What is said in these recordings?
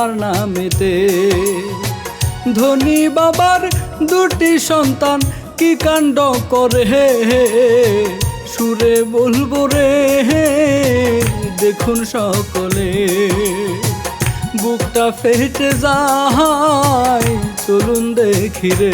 আল্লাহর নামেতে। ধনী বাবার দুটি সন্তান কি কাণ্ড করে, সুরে বলবো রে দেখুন সকলে। বুকটা ফেটে যায় চলুন দেখি রে।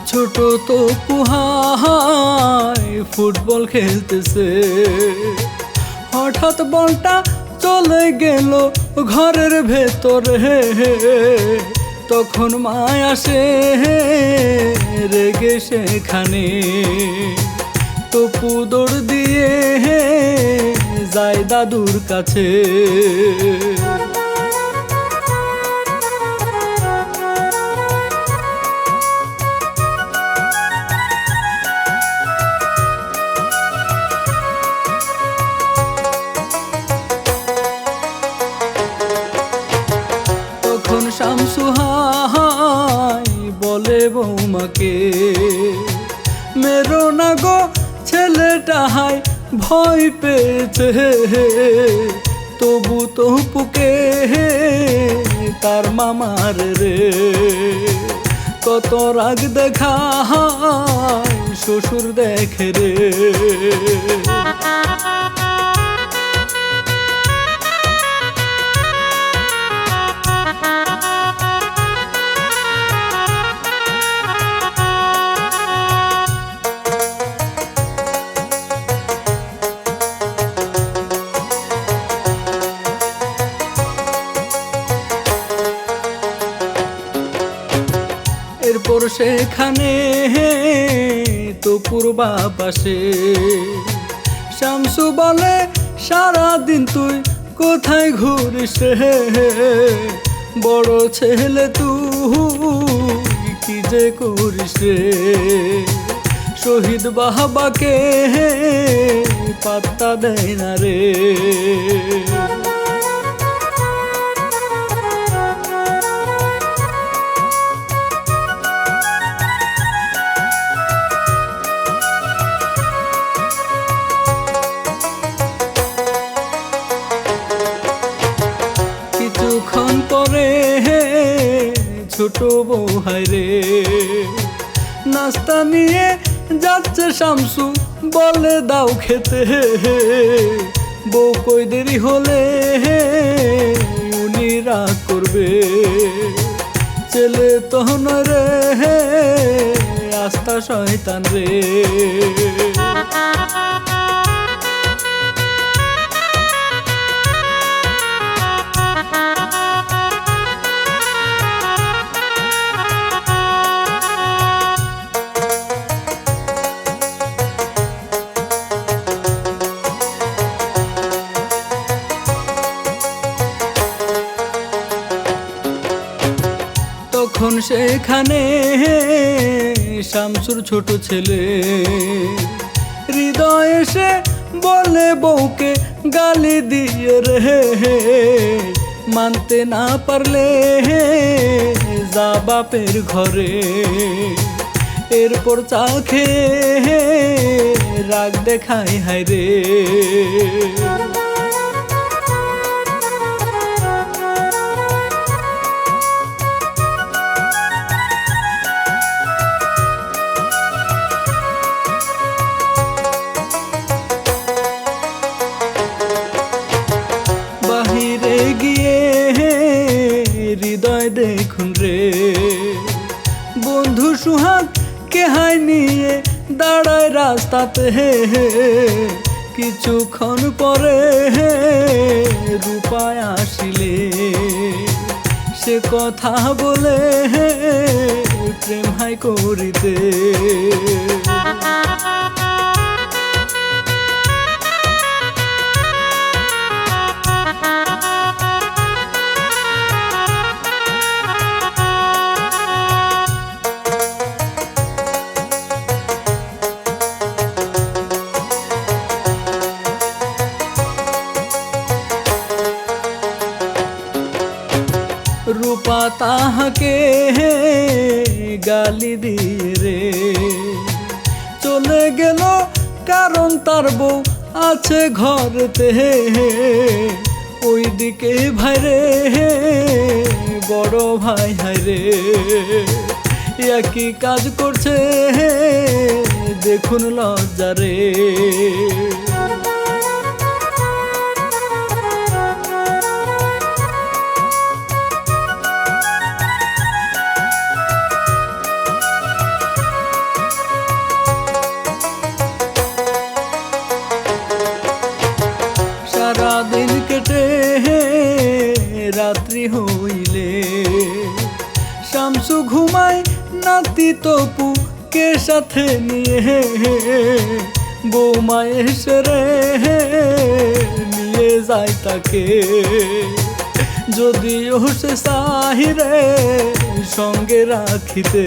ছোট তো কুহায় ফুটবল খেলতেছে, হঠাৎ বলটা চলে গেল ঘরের ভেতরে। তখন মা আসে রেগে সেখানে, তপু দৌড় দিয়ে যায় দাদুর কাছে। শামসু হাই বলে বৌমাকে, মেরো না গো ছেলেটা হাই ভয় পেয়েছে। তবু তপুকে তার মামার রে কত রাগ দেখায় শ্বশুর দেখে রে। এরপর সেখানে তপুর বাপ আসে, শামসু বলে সারাদিন তুই কোথায় ঘুরিস রে, বড় ছেলে তুই কি যে করিস রে। শহীদ বাবাকে পাত্তা দেয় না রে। কিছুক্ষণ পরে ছোট বউ হায়রে নাস্তা নিয়ে যাচ্ছে, শামসু বলে দাও খেতে। বউ কই দেরি হলে উনি রাগ করবে, ছেলে তহন রে আস্থা শয়তান রে। তখন সেখানে শামসুর ছোট ছেলে হৃদয় এসে বলে বউকে গালি দিয়ে রে, মানতে না পারলে যা বাপের ঘরে। এরপর চা খেয়ে রাগ দেখায় হায়রে। বাহিরে গিয়ে হৃদয় দেখুন রে, বন্ধু সুহাগ কেহাই নিয়ে দাঁড়ায় রাস্তাতে। কিছুক্ষণ পরে রূপায় আসিলে সে কথা বলে প্রেম হাই করিতে। রূপা তাহাকে গালি দিয়ে রে চলে গেল, কারণ তার বউ আছে ঘরেতে। ওইদিকে ভাইরে বড় ভাই হায়রে একই কাজ করছে, দেখুন লজ্জারে। সারাদিন কেটে রাত্রি হইলে শামসু ঘুমায় নাতি তপু কে সাথে নিয়ে, বৌমা এসে রে নিয়ে যায় তাকে। যদিও সে সাহিরে সঙ্গে রাখিতে,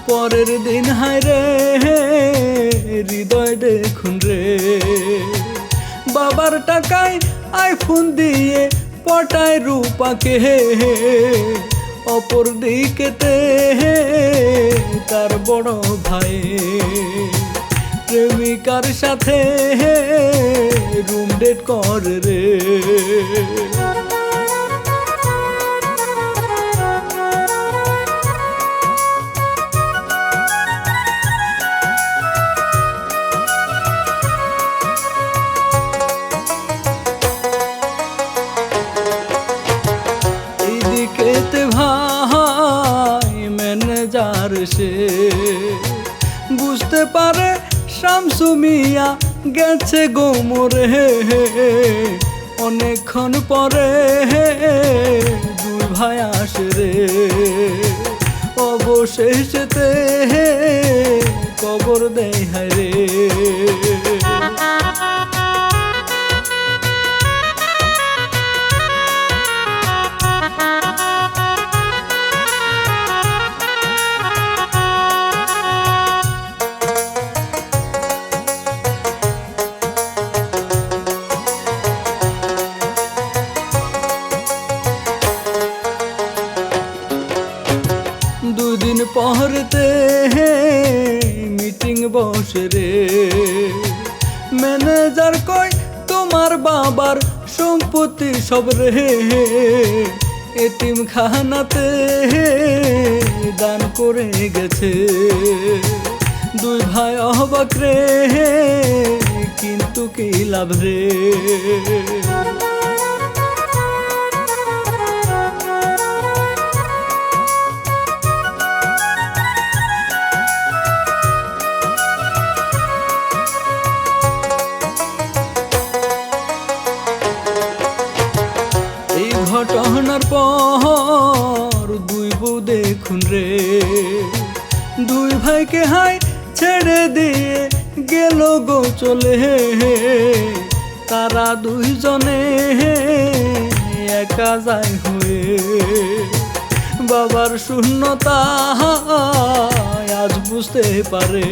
পরের দিন হায়রে হৃদয় দেখুন রে, বাবার টাকায় আইফোন দিয়ে পটায় রূপাকে। অপর দিকেতে তার বড় ভাই প্রেমিকার সাথে রুম ডেট করে রে। এইদিকেতে ভাই ম্যানেজার সে বুঝতে পারে শামসু মিয়া গেছে গোমরে। অনেকক্ষণ পরে দুই ভাই আসে রে, অবশেষেতে কবর দেয় হায়রে। দুদিন পরতে মিটিং বসে রে, ম্যানেজার কয় তোমার বাবার সম্পত্তি সব রে এতিমখানাতে দান করে গেছে। দুই ভাই অবাক রে, কিন্তু কি লাভ রে। ঘটনার পর দুই বউ দেখুন রে, দুই ভাইকে হাই ছেড়ে দিয়ে গেল গো চলে। তারা দুইজনে একা যায় হয়ে, বাবার শূন্যতা আজ বুঝতে পারে।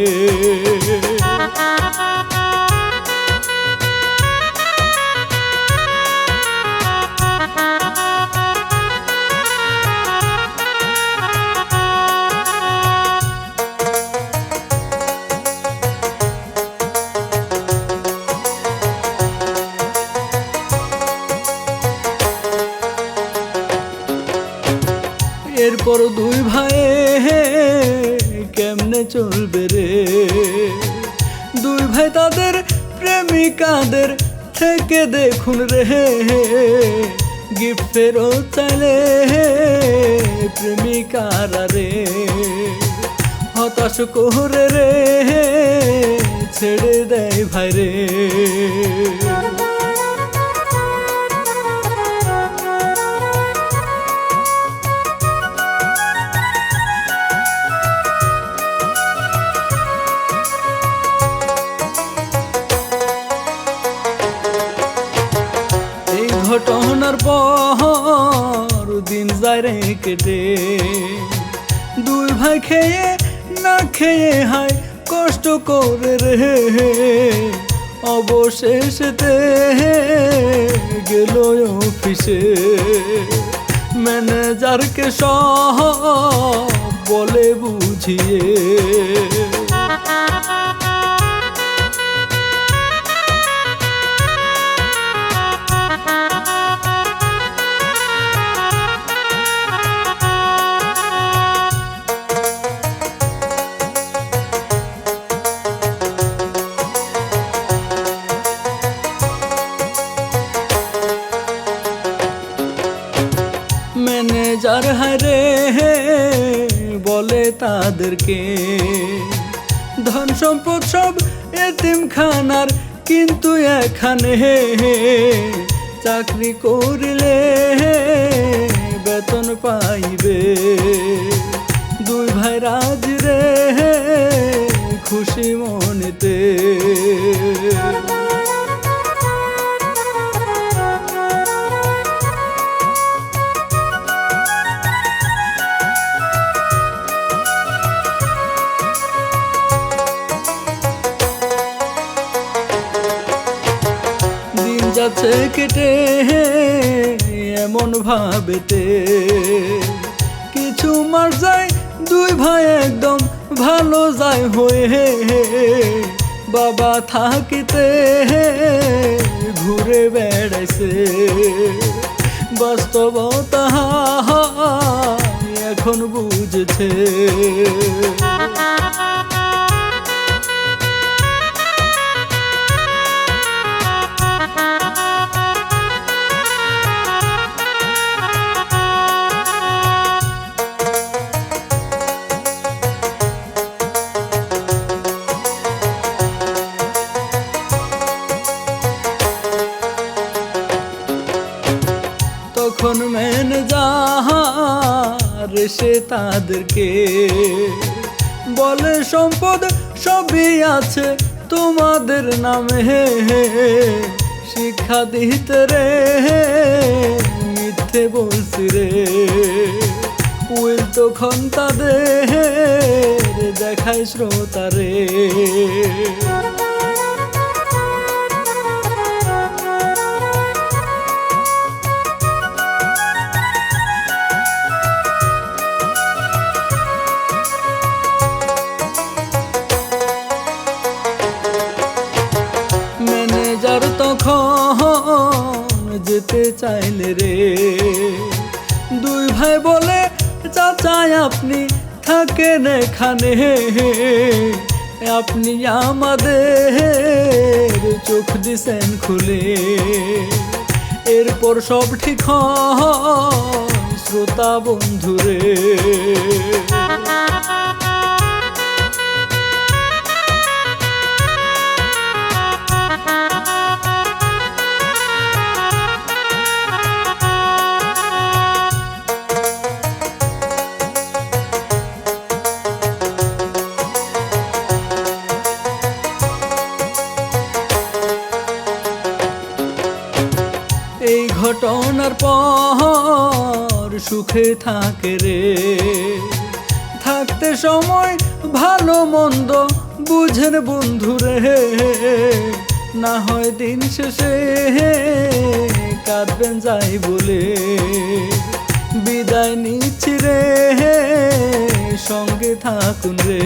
এরপর দুই ভাই কেমনে চলবে রে, দুই ভাই তাদের প্রেমিকাদের থেকে দেখুন রে গিফট ফেরত চাইলে প্রেমিকারা রে হতাশ করে রে ছেড়ে দেয় ভাই রে। রে কেটে দুই ভাই খেয়ে না খেয়ে হায় কষ্ট করে রে অবশেষেতে গেল অফিসে ম্যানেজারকে সব বলে বুঝিয়ে ম্যানেজার হারে বলে তাদেরকে ধন সম্পদ সব এতিমখানার কিন্তু এখানে চাকরি করিলে বেতন পাইবে দুই ভাই রাজ রে খুশি মনেতে যাচ্ছে কেটে এমন ভাবেতে কিছু মাস যায় দুই ভাই একদম ভালো যায় হয়ে বাবা থাকিতে ঘুরে বেড়াইছে বাস্তবতা এখন বুঝেছে তখন ম্যানেজার এসে তাদেরকে বলে সম্পদ সবই আছে তোমাদের নামে শিক্ষা দিতে রে মিথ্যে বলছি রে উইল তখন তাদের দেখায় শ্রোতারে ম্যানেজার তখন যেতে চাইলে রে দুই ভাই বলে চাচা আপনি থাকেন এখানে আপনি আমাদের চোখ দিছেন খুলে এরপর সব ঠিক হয় শ্রোতা বন্ধুরে এই ঘটনার পর সুখে থাকে রে থাকতে সময় ভালো মন্দ বুঝেন বন্ধুরে না হয় দিন শেষে কাঁদবেন যাই বলে বিদায় নিচ্ছি রে সঙ্গে থাকুন রে।